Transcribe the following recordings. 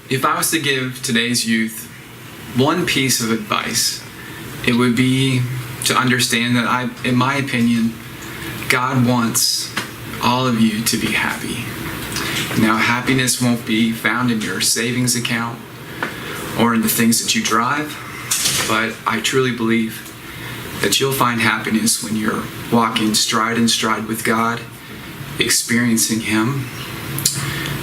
if I was to give today's youth one piece of advice, it would be to understand that in my opinion, God wants all of you to be happy. Now, happiness won't be found in your savings account or in the things that you drive, but I truly believe that you'll find happiness when you're walking stride in stride with God, experiencing Him,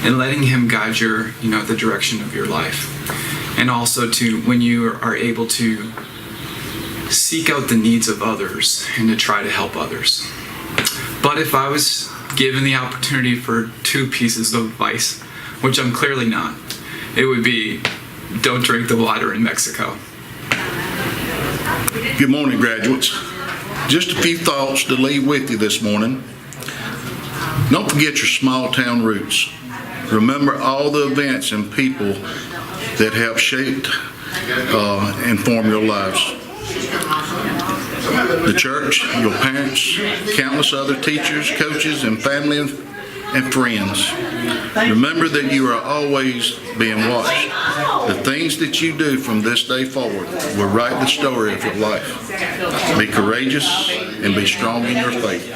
and letting Him guide the direction of your life. And also when you are able to seek out the needs of others and to try to help others. But if I was given the opportunity for two pieces of advice, which I'm clearly not, it would be don't drink the water in Mexico. Good morning, graduates. Just a few thoughts to leave with you this morning. Don't forget your small town roots. Remember all the events and people that have shaped and formed your lives. The church, your parents, countless other teachers, coaches, and family and friends. Remember that you are always being watched. The things that you do from this day forward will write the story of your life. Be courageous and be strong in your faith.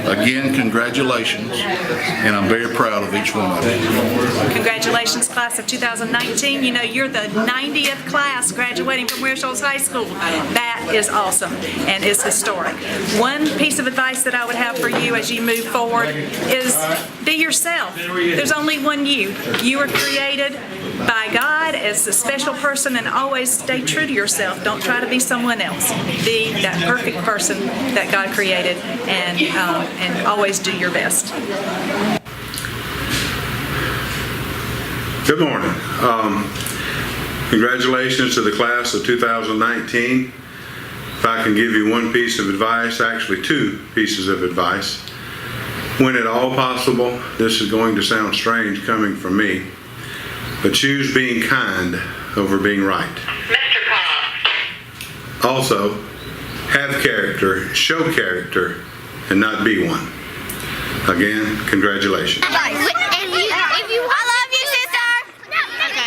Again, congratulations, and I'm very proud of each one of you. Congratulations, class of 2019. You know, you're the 90th class graduating from Ware Shoals High School. That is awesome, and it's historic. One piece of advice that I would have for you as you move forward is be yourself. There's only one you. You are created by God as a special person, and always stay true to yourself. Don't try to be someone else. Be that perfect person that God created, and always do your best. Good morning. Congratulations to the class of 2019. If I can give you one piece of advice, actually two pieces of advice. When at all possible, this is going to sound strange coming from me, but choose being kind over being right. Mr. Cobb. Also, have character, show character, and not be one. Again, congratulations. I love you, sister.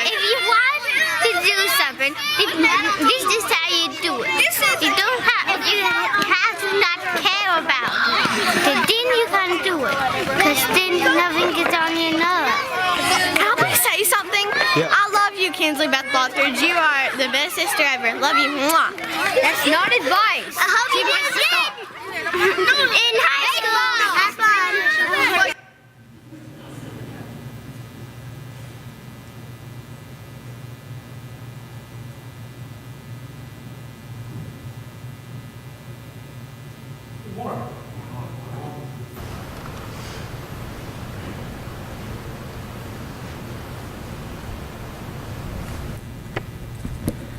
If you want to do something, this is how you do it. You have to not care about it. Because then you can do it. Because then nothing gets on your nerves. Can I please say something? Yeah. I love you, Kinsley Beth Lothridge. You are the best sister ever. Love you. Mwah. That's not advice. I hope you did it. In high school. Have fun.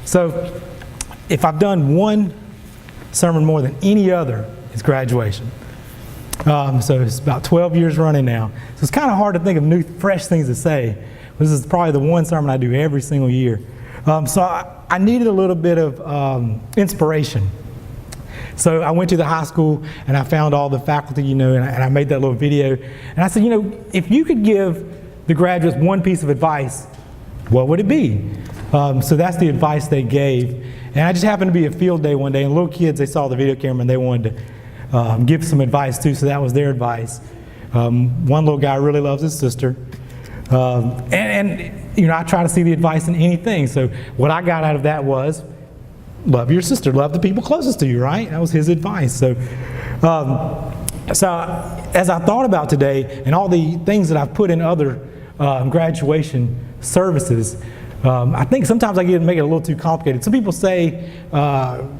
So, if I've done one sermon more than any other, it's graduation. So it's about 12 years running now. So it's kind of hard to think of new, fresh things to say. This is probably the one sermon I do every single year. So I needed a little bit of inspiration. So I went to the high school and I found all the faculty, and I made that little video. And I said, if you could give the graduates one piece of advice, what would it be? So that's the advice they gave. And I just happened to be a field day one day, and little kids, they saw the video camera and they wanted to give some advice too, so that was their advice. One little guy really loves his sister. I try to see the advice in anything. So what I got out of that was, love your sister, love the people closest to you, right? That was his advice. So as I thought about today and all the things that I've put in other graduation services, I think sometimes I make it a little too complicated. Some people say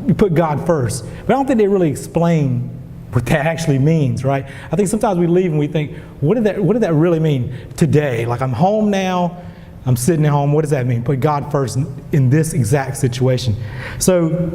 you put God first, but I don't think they really explain what that actually means, right? I think sometimes we leave and we think, what did that really mean today? Like, I'm home now, I'm sitting at home, what does that mean? Put God first in this exact situation. So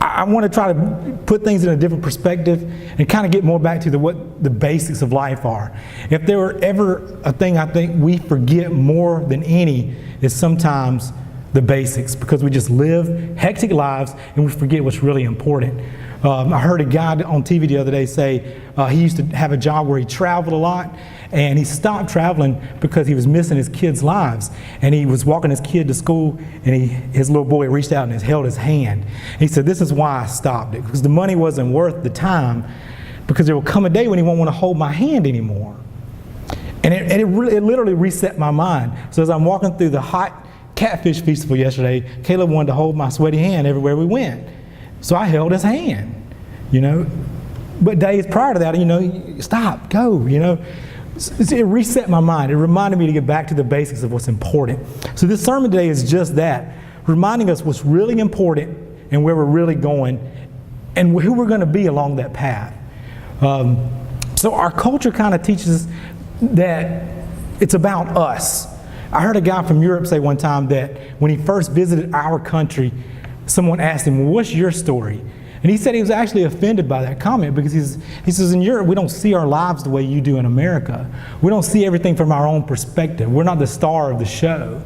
I want to try to put things in a different perspective and kind of get more back to what the basics of life are. If there were ever a thing I think we forget more than any, is sometimes the basics, because we just live hectic lives and we forget what's really important. I heard a guy on TV the other day say he used to have a job where he traveled a lot, and he stopped traveling because he was missing his kids' lives. And he was walking his kid to school, and his little boy reached out and held his hand. He said, "This is why I stopped it, because the money wasn't worth the time, because there will come a day when he won't want to hold my hand anymore." And it literally reset my mind. So as I'm walking through the hot catfish festival yesterday, Caleb wanted to hold my sweaty hand everywhere we went. So I held his hand, you know. But days prior to that, you know, stop, go, you know. It reset my mind. It reminded me to get back to the basics of what's important. So this sermon today is just that, reminding us what's really important and where we're really going and who we're going to be along that path. So our culture kind of teaches us that it's about us. I heard a guy from Europe say one time that when he first visited our country, someone asked him, "Well, what's your story?" And he said he was actually offended by that comment because he says, in Europe, we don't see our lives the way you do in America. We don't see everything from our own perspective. We're not the star of the show.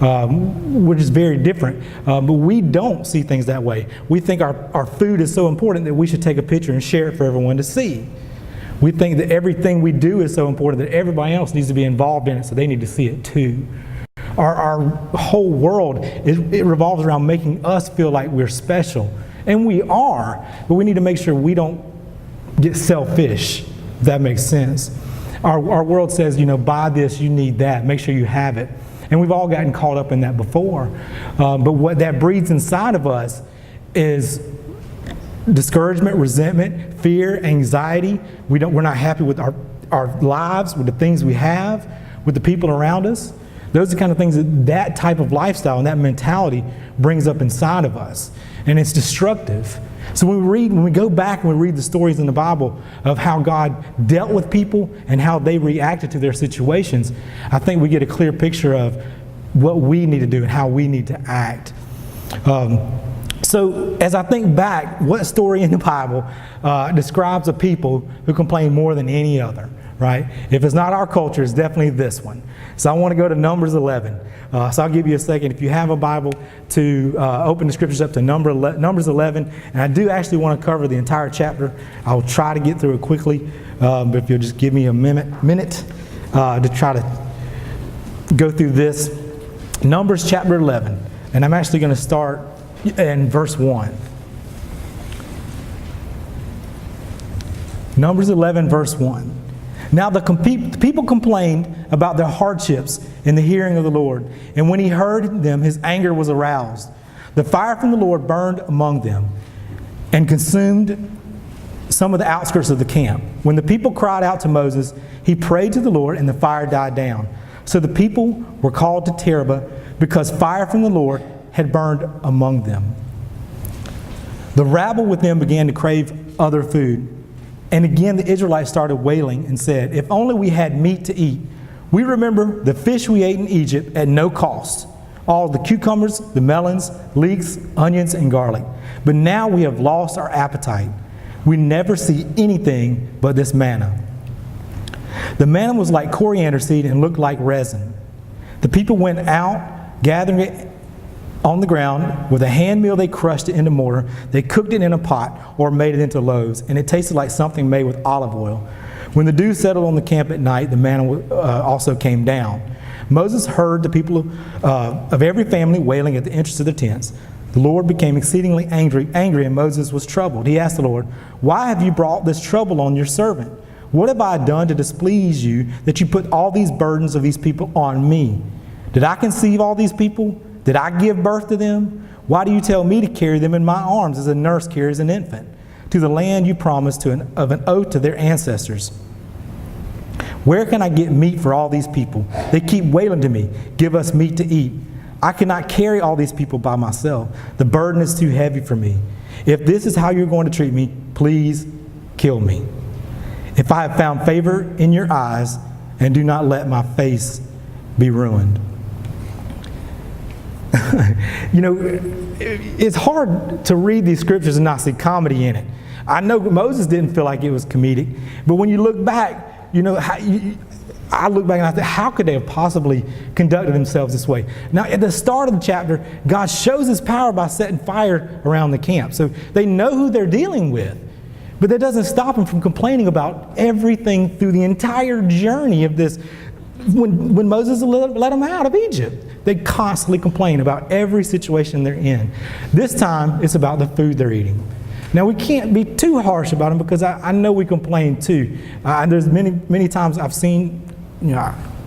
We're just very different. But we don't see things that way. We think our food is so important that we should take a picture and share it for everyone to see. We think that everything we do is so important that everybody else needs to be involved in it, so they need to see it too. Our whole world, it revolves around making us feel like we're special. And we are, but we need to make sure we don't get selfish, if that makes sense. Our world says, you know, buy this, you need that, make sure you have it. And we've all gotten caught up in that before. But what that breeds inside of us is discouragement, resentment, fear, anxiety. We're not happy with our lives, with the things we have, with the people around us. Those are the kind of things that type of lifestyle and that mentality brings up inside of us. And it's destructive. So when we go back and we read the stories in the Bible of how God dealt with people and how they reacted to their situations, I think we get a clear picture of what we need to do and how we need to act. So as I think back, what story in the Bible describes a people who complain more than any other, right? If it's not our culture, it's definitely this one. So I want to go to Numbers 11. So I'll give you a second, if you have a Bible, to open the scriptures up to Numbers 11. And I do actually want to cover the entire chapter. I'll try to get through it quickly, but if you'll just give me a minute to try to go through this. Numbers chapter 11. And I'm actually going to start in verse 1. Numbers 11, verse 1. Now the people complained about their hardships in the hearing of the Lord. And when he heard them, his anger was aroused. The fire from the Lord burned among them and consumed some of the outskirts of the camp. When the people cried out to Moses, he prayed to the Lord, and the fire died down. So the people were called to Terrible because fire from the Lord had burned among them. The rabble with them began to crave other food. And again the Israelites started wailing and said, "If only we had meat to eat. We remember the fish we ate in Egypt at no cost, all the cucumbers, the melons, leeks, onions, and garlic. But now we have lost our appetite. We never see anything but this manna." The manna was like coriander seed and looked like resin. The people went out, gathering it on the ground. With a hand mill, they crushed it into mortar. They cooked it in a pot or made it into loaves, and it tasted like something made with olive oil. When the dew settled on the camp at night, the manna also came down. Moses heard the people of every family wailing at the entrance of the tents. The Lord became exceedingly angry, and Moses was troubled. He asked the Lord, "Why have you brought this trouble on your servant? What have I done to displease you that you put all these burdens of these people on me? Did I conceive all these people? Did I give birth to them? Why do you tell me to carry them in my arms as a nurse carries an infant, to the land you promised of an oath to their ancestors? Where can I get meat for all these people? They keep wailing to me, 'Give us meat to eat.' I cannot carry all these people by myself. The burden is too heavy for me. If this is how you're going to treat me, please kill me. If I have found favor in your eyes, and do not let my face be ruined." You know, it's hard to read these scriptures and not see comedy in it. I know Moses didn't feel like it was comedic, but when you look back, you know, I look back and I think, how could they have possibly conducted themselves this way? Now, at the start of the chapter, God shows his power by setting fire around the camp. So they know who they're dealing with. But that doesn't stop them from complaining about everything through the entire journey of this. When Moses let them out of Egypt, they constantly complain about every situation they're in. This time, it's about the food they're eating. Now, we can't be too harsh about them because I know we complain too. There's many times I've seen,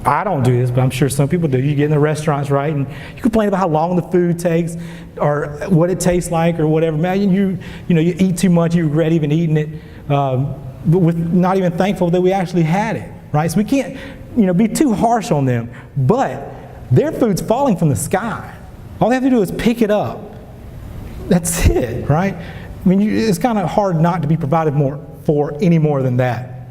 I don't do this, but I'm sure some people do. You get in the restaurants, right, and you complain about how long the food takes or what it tastes like or whatever. Man, you eat too much, you regret even eating it, but with not even thankful that we actually had it, right? So we can't, be too harsh on them. But their food's falling from the sky. All they have to do is pick it up. That's it, right? I mean, it's kind of hard not to be provided for any more than that.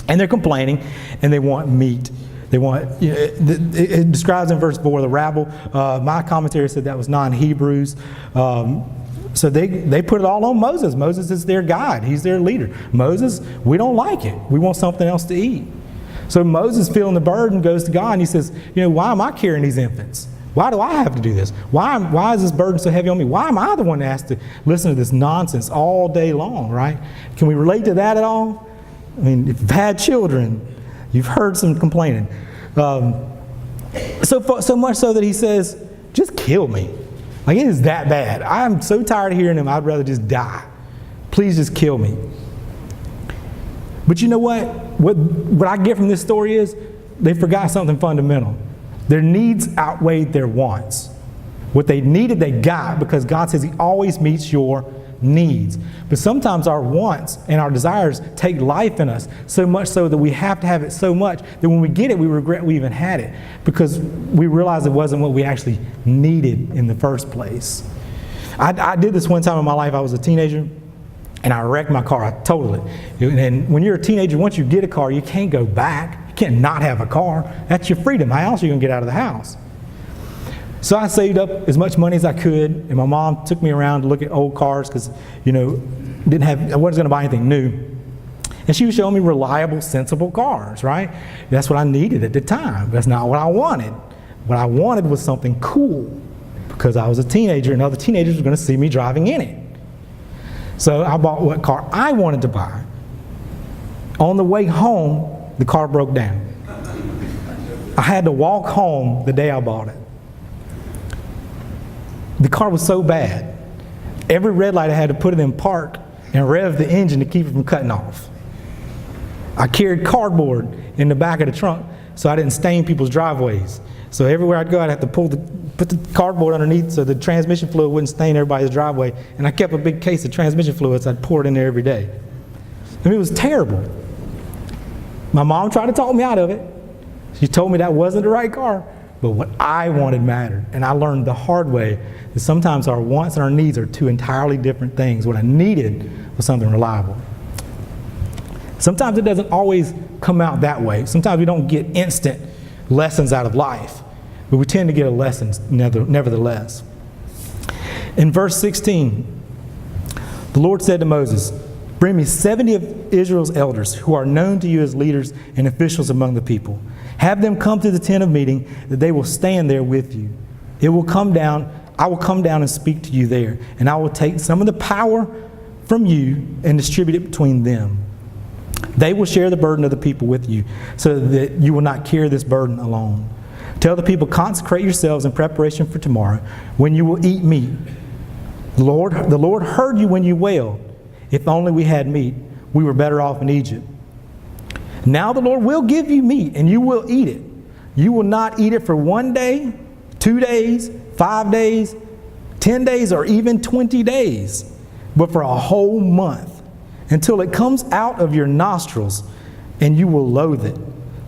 And they're complaining, and they want meat. They want, it describes in verse 4 the rabble. My commentary said that was non-Hebrews. So they put it all on Moses. Moses is their guide. He's their leader. Moses, we don't like it. We want something else to eat. So Moses, feeling the burden, goes to God and he says, why am I carrying these infants? Why do I have to do this? Why is this burden so heavy on me? Why am I the one that has to listen to this nonsense all day long, right? Can we relate to that at all? I mean, if you've had children, you've heard some complaining. So much so that he says, just kill me. Like, it is that bad. I'm so tired of hearing him, I'd rather just die. Please just kill me. But you know what? What I get from this story is they forgot something fundamental. Their needs outweighed their wants. What they needed, they got, because God says he always meets your needs. But sometimes our wants and our desires take life in us, so much so that we have to have it so much that when we get it, we regret we even had it, because we realize it wasn't what we actually needed in the first place. I did this one time in my life. I was a teenager, and I wrecked my car. I totaled it. And when you're a teenager, once you get a car, you can't go back. You can't not have a car. That's your freedom. How else are you going to get out of the house? So I saved up as much money as I could, and my mom took me around to look at old cars because, I wasn't going to buy anything new. And she was showing me reliable, sensible cars, right? That's what I needed at the time. That's not what I wanted. What I wanted was something cool, because I was a teenager and other teenagers were going to see me driving in it. So I bought what car I wanted to buy. On the way home, the car broke down. I had to walk home the day I bought it. The car was so bad, every red light I had to put it in park and rev the engine to keep it from cutting off. I carried cardboard in the back of the trunk so I didn't stain people's driveways. So everywhere I'd go, I'd have to put the cardboard underneath so the transmission fluid wouldn't stain everybody's driveway. And I kept a big case of transmission fluids. I'd pour it in there every day. I mean, it was terrible. My mom tried to talk me out of it. She told me that wasn't the right car. But what I wanted mattered. And I learned the hard way that sometimes our wants and our needs are two entirely different things. What I needed was something reliable. Sometimes it doesn't always come out that way. Sometimes we don't get instant lessons out of life, but we tend to get a lesson nevertheless. In verse 16, the Lord said to Moses, "Bring me 70 of Israel's elders who are known to you as leaders and officials among the people. Have them come to the tent of meeting, that they will stand there with you. I will come down and speak to you there, and I will take some of the power from you and distribute it between them. They will share the burden of the people with you, so that you will not carry this burden alone. Tell the people, consecrate yourselves in preparation for tomorrow, when you will eat meat. The Lord heard you when you wailed. If only we had meat, we were better off in Egypt. Now the Lord will give you meat, and you will eat it. You will not eat it for 1 day, 2 days, 5 days, 10 days, or even 20 days, but for a whole month, until it comes out of your nostrils, and you will loathe it,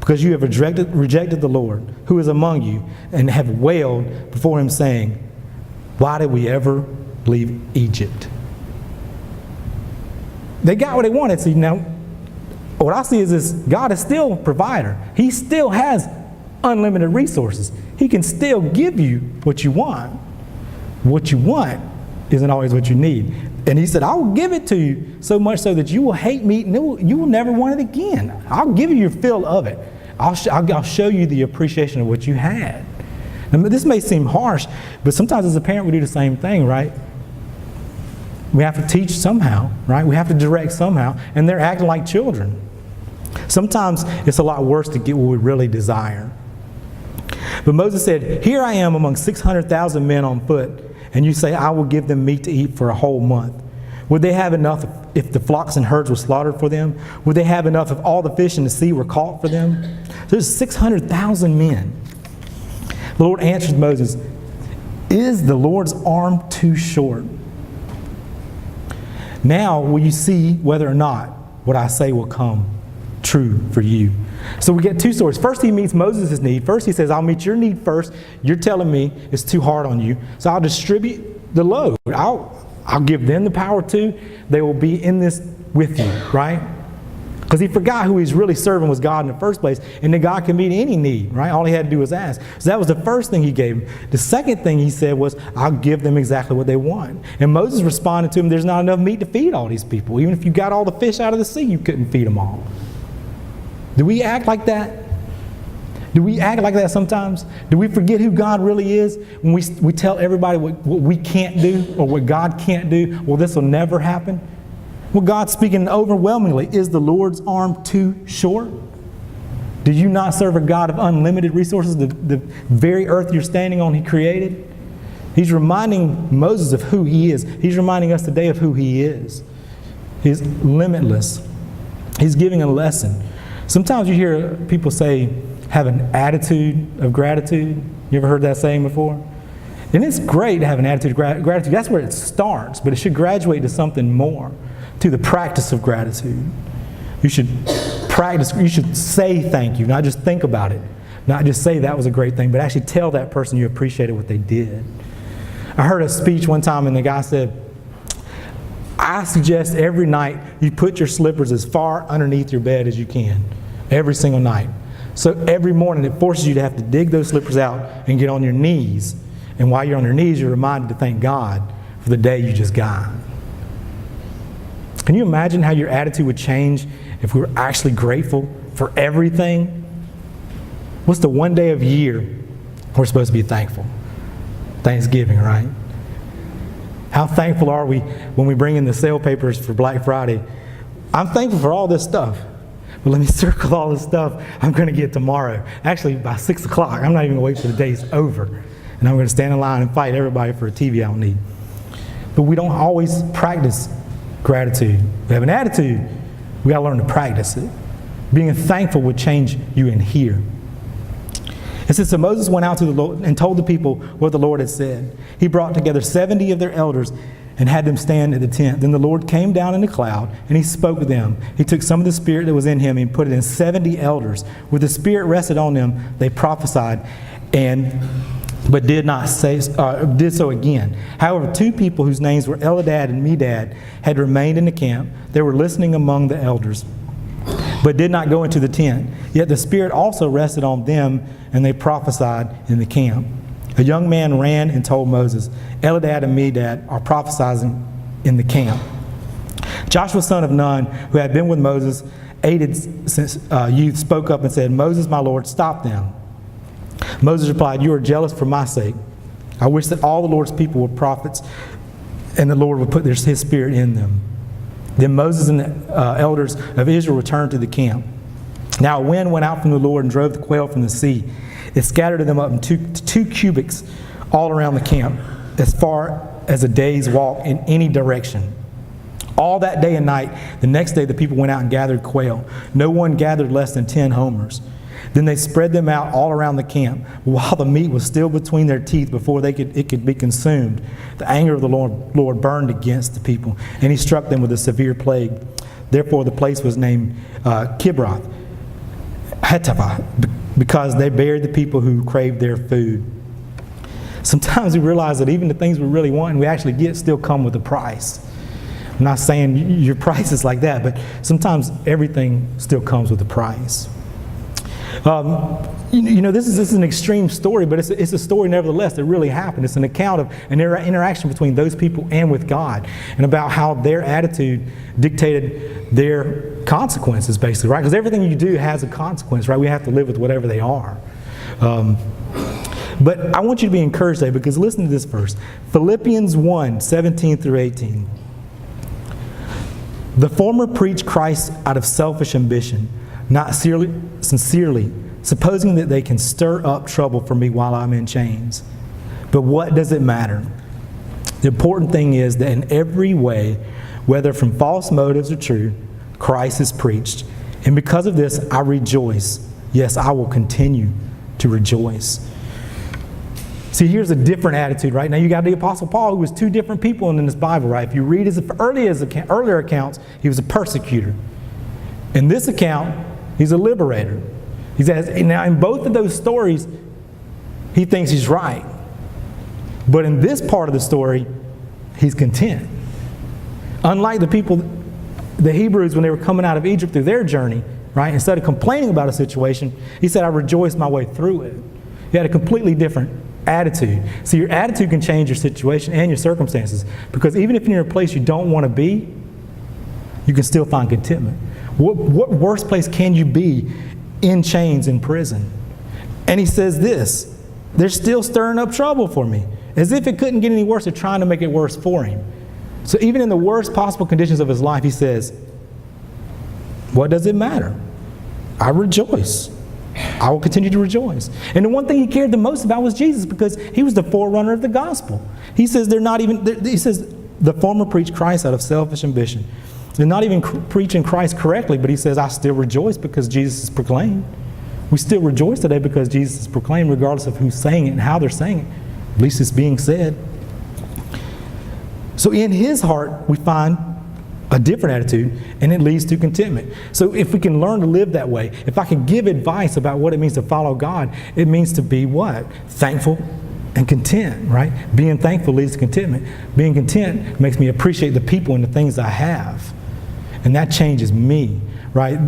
because you have rejected the Lord, who is among you, and have wailed before him, saying, why did we ever leave Egypt?" They got what they wanted. See, now, what I see is this: God is still a provider. He still has unlimited resources. He can still give you what you want. What you want isn't always what you need. And he said, I will give it to you, so much so that you will hate meat and you will never want it again. I'll give you your fill of it. I'll show you the appreciation of what you had. Now, this may seem harsh, but sometimes as a parent we do the same thing, right? We have to teach somehow, right? We have to direct somehow, and they're acting like children. Sometimes it's a lot worse to get what we really desire. But Moses said, here I am among 600,000 men on foot, and you say, I will give them meat to eat for a whole month. Would they have enough if the flocks and herds were slaughtered for them? Would they have enough if all the fish in the sea were caught for them? There's 600,000 men. The Lord answered Moses, is the Lord's arm too short? Now will you see whether or not what I say will come true for you. So we get two stories. First, he meets Moses' need. First, he says, I'll meet your need first. You're telling me it's too hard on you. So I'll distribute the load. I'll give them the power too. They will be in this with you, right? Because he forgot who he's really serving was God in the first place, and that God can meet any need, right? All he had to do was ask. So that was the first thing he gave him. The second thing he said was, I'll give them exactly what they want. And Moses responded to him, there's not enough meat to feed all these people. Even if you got all the fish out of the sea, you couldn't feed them all. Do we act like that? Do we act like that sometimes? Do we forget who God really is when we tell everybody what we can't do or what God can't do? Well, this will never happen. Well, God's speaking overwhelmingly. Is the Lord's arm too short? Do you not serve a God of unlimited resources? The very earth you're standing on, He created. He's reminding Moses of who He is. He's reminding us today of who He is. He's limitless. He's giving a lesson. Sometimes you hear people say, have an attitude of gratitude. You ever heard that saying before? And it's great to have an attitude of gratitude. That's where it starts, but it should graduate to something more, to the practice of gratitude. You should practice, you should say thank you, not just think about it. Not just say that was a great thing, but actually tell that person you appreciated what they did. I heard a speech one time and the guy said, I suggest every night you put your slippers as far underneath your bed as you can, every single night. So every morning it forces you to have to dig those slippers out and get on your knees. And while you're on your knees, you're reminded to thank God for the day you just got. Can you imagine how your attitude would change if we were actually grateful for everything? What's the one day of year we're supposed to be thankful? Thanksgiving, right? How thankful are we when we bring in the sale papers for Black Friday? I'm thankful for all this stuff. But let me circle all this stuff I'm going to get tomorrow. Actually, by 6 o'clock, I'm not even going to wait till the day's over. And I'm going to stand in line and fight everybody for a TV I don't need. But we don't always practice gratitude. We have an attitude. We got to learn to practice it. Being thankful would change you in here. It says, so Moses went out to the Lord and told the people what the Lord had said. He brought together 70 of their elders and had them stand at the tent. Then the Lord came down in a cloud, and He spoke to them. He took some of the Spirit that was in him and put it in 70 elders. When the Spirit rested on them, they prophesied, but did so again. However, two people whose names were Eldad and Medad had remained in the camp. They were listening among the elders, but did not go into the tent. Yet the Spirit also rested on them, and they prophesied in the camp. A young man ran and told Moses, Eldad and Medad are prophesying in the camp. Joshua, son of Nun, who had been with Moses, aided since youth, spoke up and said, Moses, my Lord, stop them. Moses replied, you are jealous for my sake. I wish that all the Lord's people were prophets, and the Lord would put His Spirit in them. Then Moses and the elders of Israel returned to the camp. Now a wind went out from the Lord and drove the quail from the sea. It scattered them up in two cubits all around the camp, as far as a day's walk in any direction. All that day and night, the next day the people went out and gathered quail. No one gathered less than 10 homers. Then they spread them out all around the camp, while the meat was still between their teeth before it could be consumed. The anger of the Lord burned against the people, and He struck them with a severe plague. Therefore the place was named Kibroth Hattaavah, because they buried the people who craved their food. Sometimes we realize that even the things we really want and we actually get still come with a price. I'm not saying your price is like that, but sometimes everything still comes with a price. This is an extreme story, but it's a story nevertheless that really happened. It's an account of an interaction between those people and with God, and about how their attitude dictated their consequences, basically, right? Because everything you do has a consequence, right? We have to live with whatever they are. But I want you to be encouraged today, because listen to this verse. Philippians 1, 17 through 18. The former preach Christ out of selfish ambition, not sincerely, supposing that they can stir up trouble for me while I'm in chains. But what does it matter? The important thing is that in every way, whether from false motives or true, Christ is preached. And because of this, I rejoice. Yes, I will continue to rejoice. See, here's a different attitude, right? Now you got the Apostle Paul, who was two different people in this Bible, right? If you read his earlier accounts, he was a persecutor. In this account, he's a liberator. He says, now in both of those stories, he thinks he's right. But in this part of the story, he's content. Unlike the people, the Hebrews, when they were coming out of Egypt through their journey, right? Instead of complaining about a situation, he said, I rejoiced my way through it. He had a completely different attitude. So your attitude can change your situation and your circumstances. Because even if you're in a place you don't want to be, you can still find contentment. What worse place can you be in chains in prison? And he says this, they're still stirring up trouble for me. As if it couldn't get any worse, they're trying to make it worse for him. So even in the worst possible conditions of his life, he says, what does it matter? I rejoice. I will continue to rejoice. And the one thing he cared the most about was Jesus, because he was the forerunner of the gospel. He says the former preach Christ out of selfish ambition. They're not even preaching Christ correctly, but he says, I still rejoice because Jesus is proclaimed. We still rejoice today because Jesus is proclaimed, regardless of who's saying it and how they're saying it. At least it's being said. So in his heart, we find a different attitude, and it leads to contentment. So if we can learn to live that way, if I can give advice about what it means to follow God, it means to be what? Thankful and content, right? Being thankful leads to contentment. Being content makes me appreciate the people and the things I have. And that changes me, right?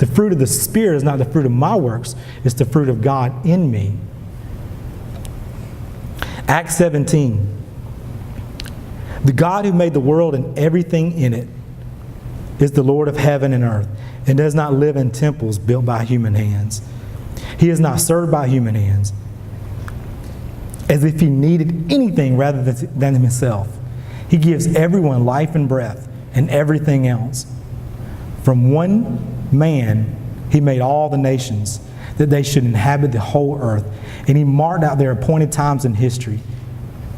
The fruit of the Spirit is not the fruit of my works, it's the fruit of God in me. Acts 17. The God who made the world and everything in it is the Lord of heaven and earth, and does not live in temples built by human hands. He is not served by human hands, as if he needed anything rather than himself. He gives everyone life and breath and everything else. From one man he made all the nations, that they should inhabit the whole earth, and he marked out their appointed times in history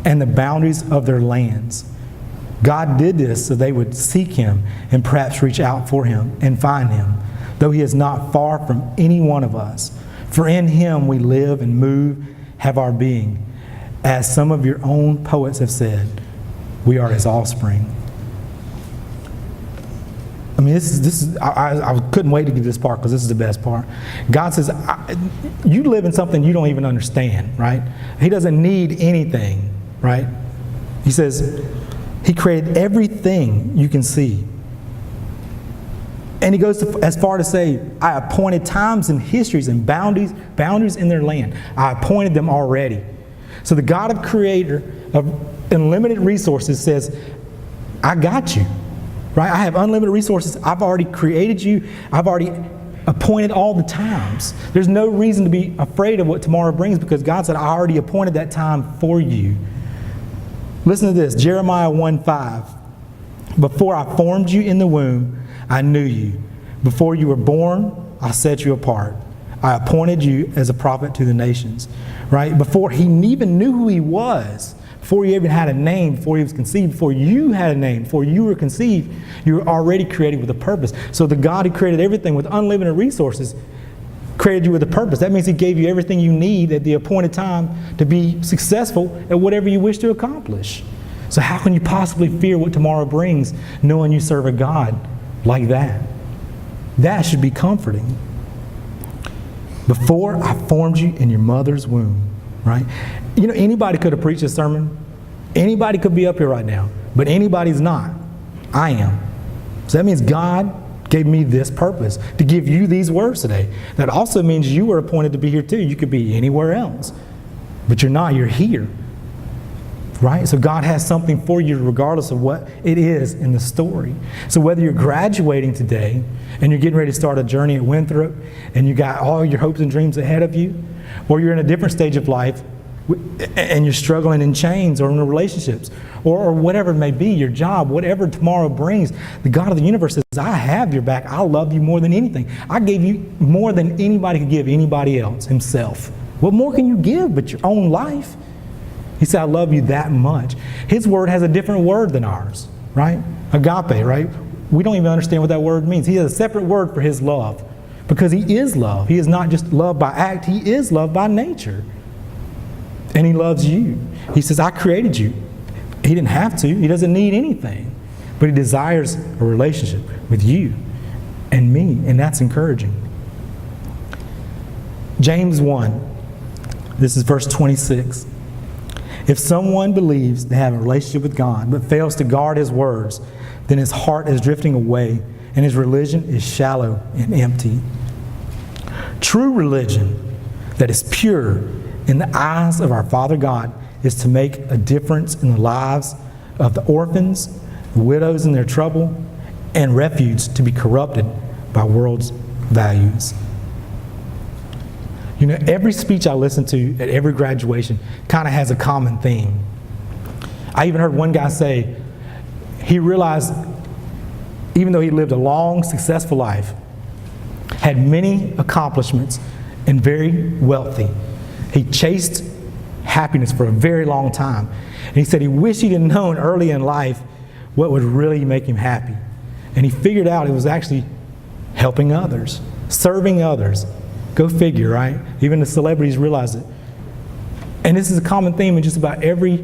and the boundaries of their lands. God did this so they would seek him and perhaps reach out for him and find him, though he is not far from any one of us. For in him we live and move, have our being. As some of your own poets have said, we are his offspring. I mean, I couldn't wait to get to this part, because this is the best part. God says, you live in something you don't even understand, right? He doesn't need anything, right? He says, he created everything you can see. And he goes as far to say, I appointed times and histories and boundaries in their land. I appointed them already. So the God of creator of unlimited resources says, I got you. Right? I have unlimited resources. I've already created you. I've already appointed all the times. There's no reason to be afraid of what tomorrow brings, because God said, I already appointed that time for you. Listen to this, Jeremiah 1:5. Before I formed you in the womb, I knew you. Before you were born, I set you apart. I appointed you as a prophet to the nations. Right? Before he even knew who he was, before he even had a name, before he was conceived, before you had a name, before you were conceived, you were already created with a purpose. So the God who created everything with unlimited resources created you with a purpose. That means he gave you everything you need at the appointed time to be successful at whatever you wish to accomplish. So how can you possibly fear what tomorrow brings, knowing you serve a God like that? That should be comforting. Before I formed you in your mother's womb, right? You know, anybody could have preached this sermon. Anybody could be up here right now, but anybody's not. I am. So that means God gave me this purpose, to give you these words today. That also means you were appointed to be here too. You could be anywhere else, but you're not, you're here. Right? So God has something for you regardless of what it is in the story. So whether you're graduating today and you're getting ready to start a journey at Winthrop and you got all your hopes and dreams ahead of you, or you're in a different stage of life and you're struggling in chains or in relationships or whatever it may be, your job, whatever tomorrow brings, the God of the universe says, I have your back. I love you more than anything. I gave you more than anybody could give anybody else, himself. What more can you give but your own life? He said, I love you that much. His word has a different word than ours, right? Agape, right? We don't even understand what that word means. He has a separate word for his love because he is love. He is not just love by act. He is love by nature. And he loves you. He says, I created you. He didn't have to. He doesn't need anything. But he desires a relationship with you and me. And that's encouraging. James 1. This is verse 26. If someone believes they have a relationship with God but fails to guard his words, then his heart is drifting away and his religion is shallow and empty. True religion that is pure in the eyes of our Father God is to make a difference in the lives of the orphans, the widows in their trouble, and refuge to be corrupted by world's values. You know, every speech I listen to at every graduation kind of has a common theme. I even heard one guy say he realized even though he lived a long, successful life, had many accomplishments, and very wealthy, he chased happiness for a very long time. And he said he wished he'd known early in life what would really make him happy. And he figured out it was actually helping others, serving others. Go figure, right? Even the celebrities realize it. And this is a common theme in just about every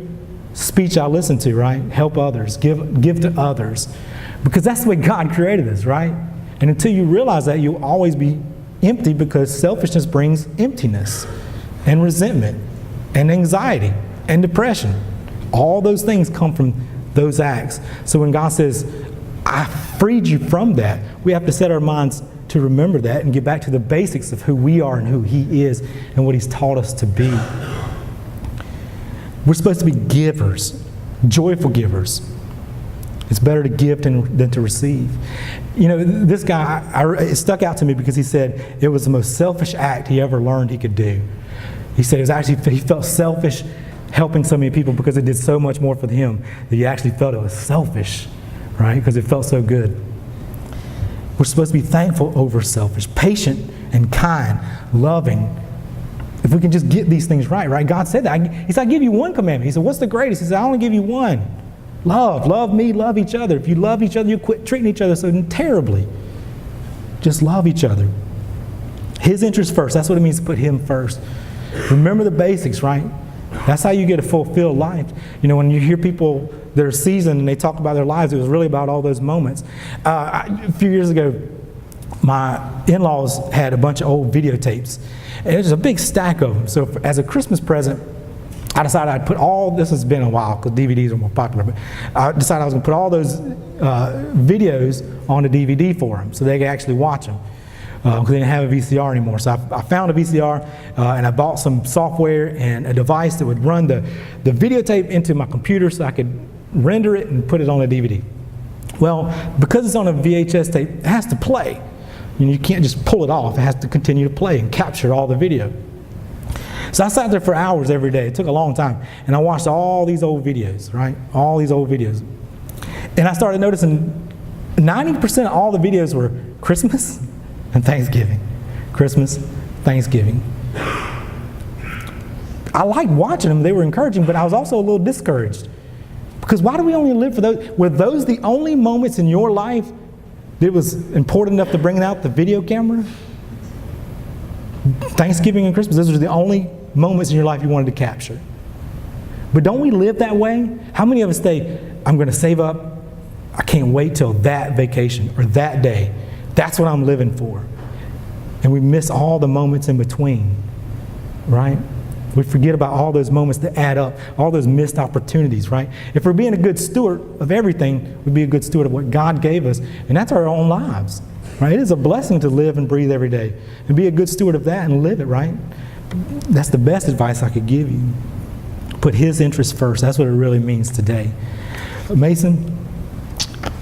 speech I listen to, right? Help others, give to others. Because that's the way God created us, right? And until you realize that, you'll always be empty because selfishness brings emptiness and resentment and anxiety and depression. All those things come from those acts. So when God says, I freed you from that, we have to set our minds to remember that and get back to the basics of who we are and who He is and what He's taught us to be. We're supposed to be givers, joyful givers. It's better to give than to receive. You know, this guy, it stuck out to me because he said it was the most selfish act he ever learned he could do. He said it was actually, he felt selfish helping so many people because it did so much more for him that he actually felt it was selfish, right? Because it felt so good. We're supposed to be thankful over selfish, patient and kind, loving. If we can just get these things right? God said that. He said, I give you one commandment. He said, what's the greatest? He said, I only give you one. Love me, love each other. If you love each other, you quit treating each other so terribly. Just love each other. His interest first. That's what it means to put Him first. Remember the basics, right? That's how you get a fulfilled life. You know, when you hear people that are seasoned and they talk about their lives, it was really about all those moments. A few years ago, my in-laws had a bunch of old videotapes. And there's a big stack of them. So as a Christmas present, I decided I'd put all, this has been a while because DVDs are more popular, but I decided I was going to put all those videos on a DVD for them so they could actually watch them. Because they didn't have a VCR anymore. So I found a VCR and I bought some software and a device that would run the videotape into my computer so I could render it and put it on a DVD. Well, because it's on a VHS tape, it has to play. You can't just pull it off. It has to continue to play and capture all the video. So I sat there for hours every day. It took a long time. And I watched all these old videos, right? All these old videos. And I started noticing 90% of all the videos were Christmas and Thanksgiving. Christmas, Thanksgiving. I liked watching them. They were encouraging, but I was also a little discouraged. Because why do we only live for those? Were those the only moments in your life that it was important enough to bring out the video camera? Thanksgiving and Christmas, those are the only moments in your life you wanted to capture. But don't we live that way? How many of us say, I'm going to save up, I can't wait till that vacation or that day. That's what I'm living for. And we miss all the moments in between, right? We forget about all those moments that add up, all those missed opportunities, right? If we're being a good steward of everything, we'd be a good steward of what God gave us, and that's our own lives. right? It is a blessing to live and breathe every day and be a good steward of that and live it, right? That's the best advice I could give you. Put His interests first. That's what it really means today. Mason,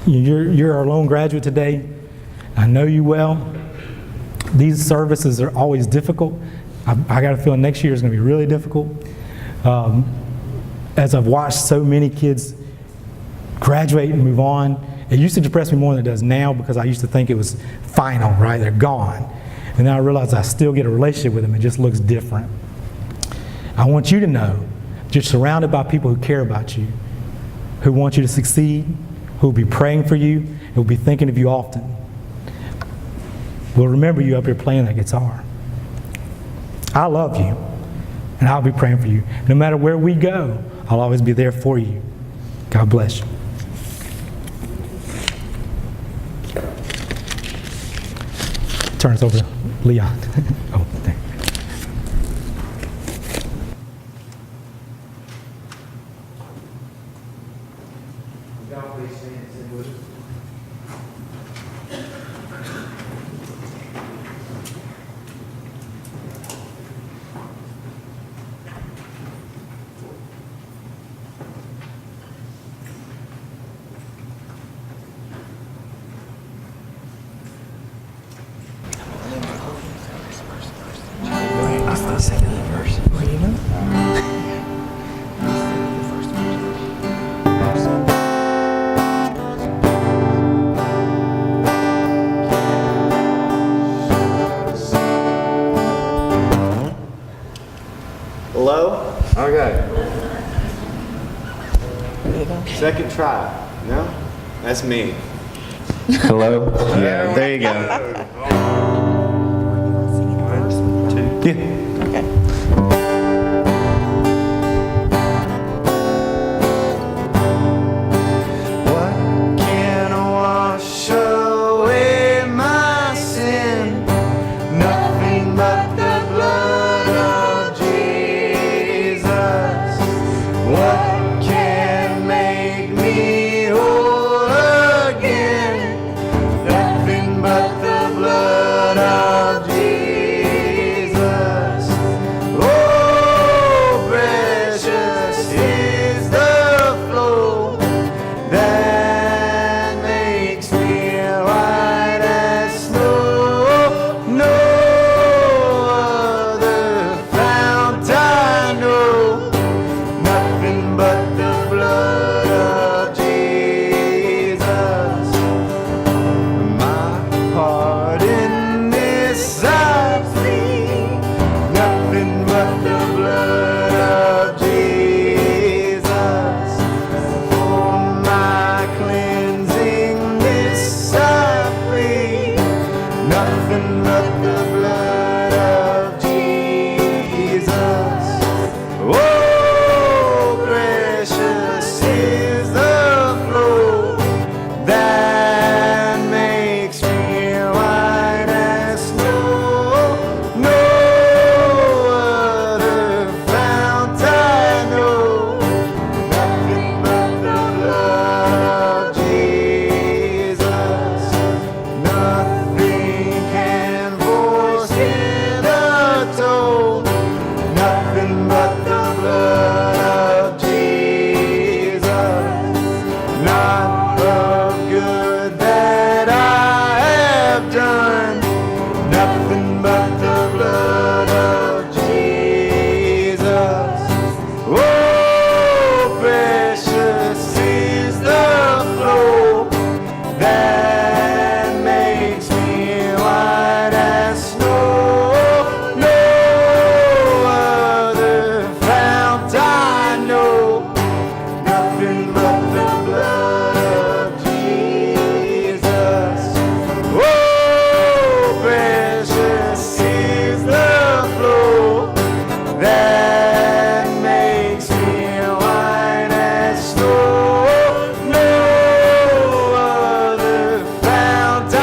you're our lone graduate today. I know you well. These services are always difficult. I got a feeling next year is going to be really difficult. As I've watched so many kids graduate and move on, it used to depress me more than it does now because I used to think it was final, right? They're gone. And now I realize I still get a relationship with them. It just looks different. I want you to know that you're surrounded by people who care about you, who want you to succeed, who will be praying for you, and will be thinking of you often. We'll remember you up here playing that guitar. I love you, and I'll be praying for you. No matter where we go, I'll always be there for you. God bless you. Turn this over to Leon. Oh, thank you. Hello? Okay. Second try. No? That's me. Hello? Yeah, there you go. Yeah. What can wash away my sin? Nothing but the blood of Jesus. What can make me whole again? Nothing but the blood of Jesus. Oh, precious is the flow that makes me white as snow. No other fount I know. Nothing but the blood of Jesus. My pardon is I plead. Nothing but the blood of Jesus. For my cleansing this I plead. Nothing but the blood of Jesus. Oh, precious is the flow that makes me white as snow. No other fount I know. Nothing but the blood of Jesus. Nothing can foreskin atone. Nothing but the blood of Jesus. Not of good that I have done. Nothing but the blood of Jesus. Oh, precious is the flow that makes me white as snow. No other fount I know. Nothing but the blood of Jesus. Oh, precious is the flow that makes me white as snow. No other fount I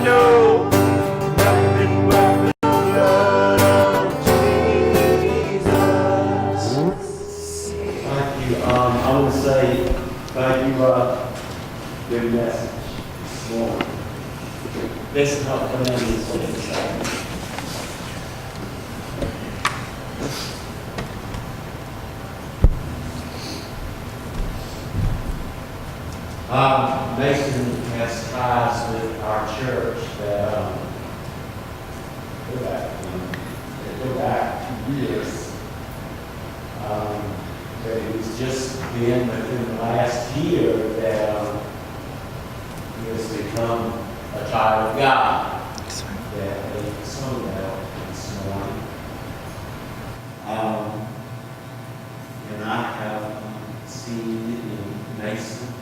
know. Nothing but the blood of Jesus. Thank you. I want to say thank you, good message this morning. Listen how come in these things. Mason has ties with our church that go back 2 years. But it was just been within the last year that he has become a child of God. That they sung about this morning. And I have seen in Mason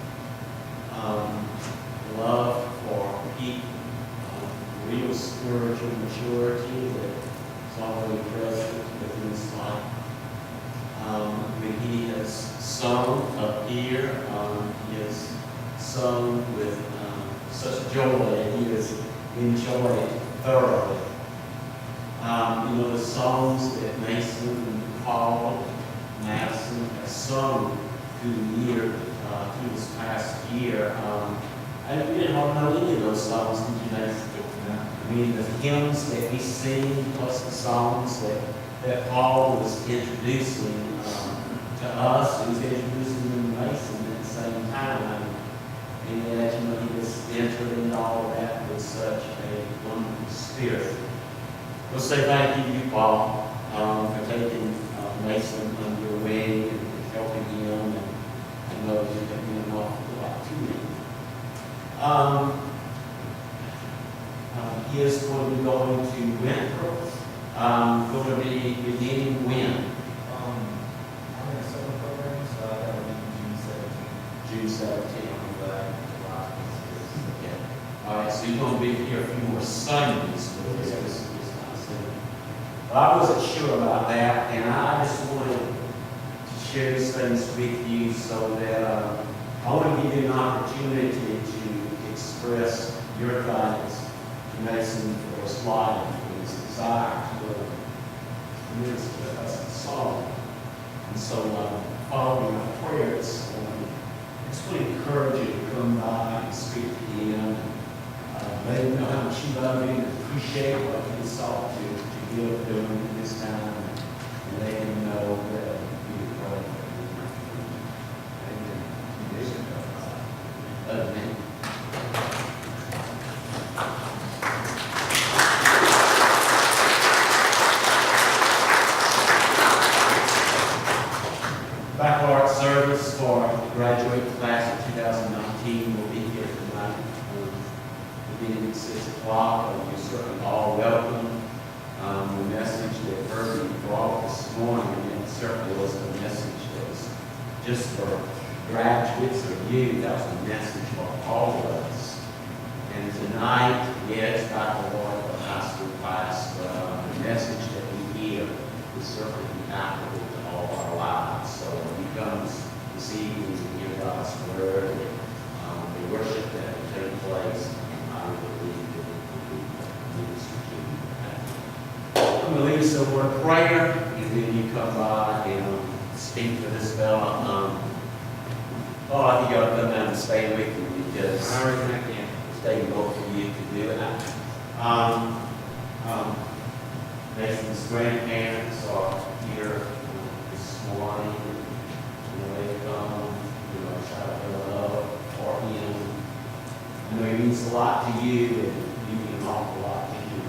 love for people, real spiritual maturity that is already present within his life. When he has sung up here, he has sung with such joy, and he has enjoyed thoroughly. The songs that Mason and Paul and Madison have sung through the year, through this past year. I didn't know any of those songs, did you, Mason? I mean, the hymns that we sing, plus the songs that Paul was introducing to us, he was introducing them to Mason at the same time. And yet, he just entered into all of that with such a wonderful spirit. We'll say thank you, Paul, for taking Mason under your wing and helping him, and I know you have been an awful lot to him. He is going to be going to Winthrop, going to be beginning when? I'm in a summer program, so that will be June 17th. June 17th. Okay. All right, so you're going to be here a few more Sundays with this. But I wasn't sure about that, and I just wanted to share these things with you so that I want to give you an opportunity to express your thanks to Mason for his life, for his desire to minister to us in song. And so, following our prayers, I just want to encourage you to come by and speak to him. Let him know how much you love him and appreciate what he sought to give during this time. And let him know that you pray for him. Amen. Amen. Baccalaureate service for the graduate class of 2019 will be here tonight. Beginning at 6 o'clock. You're certainly all welcome. The message that Herbie brought this morning, it certainly was a message that was just for graduates or you. That was a message for all of us. And tonight, yes, baccalaureate for high school class, but the message that we hear is certainly applicable to all of our lives. So when you come this evening to hear God's word, the worship that will take place, I believe it will be minister to you. I'm going to lead us in a word of prayer, and then you come by and speak to this fellow. I think you ought to come down and stay with me because I reckon I can stay both for you to do it. Nathan's grandparents are here this morning. They come, shout out their love for him. I know he means a lot to you, and you mean an awful lot to you.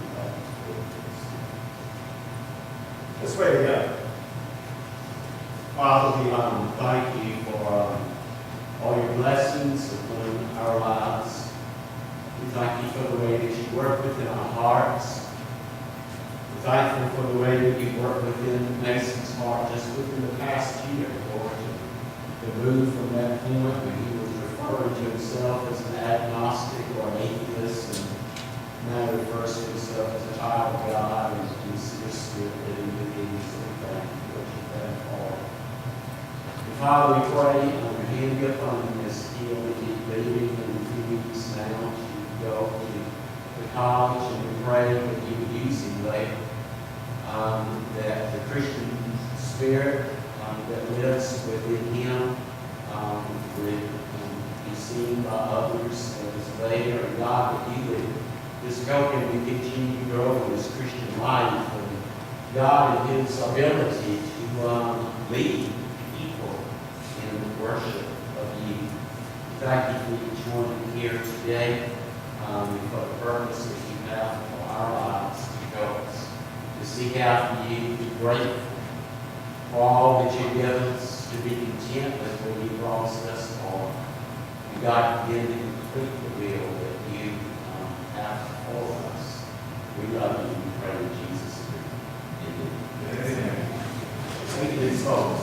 Let's pray together. Father, we thank you for all your blessings upon our lives. We thank you for the way that you work within our hearts. We're thankful for the way that you work within Mason's heart just within the past year, Lord, to move from that point when he was referring to himself as an agnostic or an atheist, and now refers to himself as a child of God, and he's your spirit living within you. So we thank you for what you've done for him. And Father, we pray on your hand be upon him as healing, keep leading, and in 2 weeks now, you go to the college, and we pray that you would use him later. That the Christian spirit that lives within him would be seen by others as there. God, that you would just just help him to continue to grow in his Christian life, and God and his ability to lead people in worship of you. Thank you for each one here today, for the purpose that you have for our lives to help us to seek after you, to be grateful for all that you give us, to be content with what you brought us thus far. And God, begin to complete the will that you have for us. We love you. We pray in Jesus' name. Amen. Speaking in souls.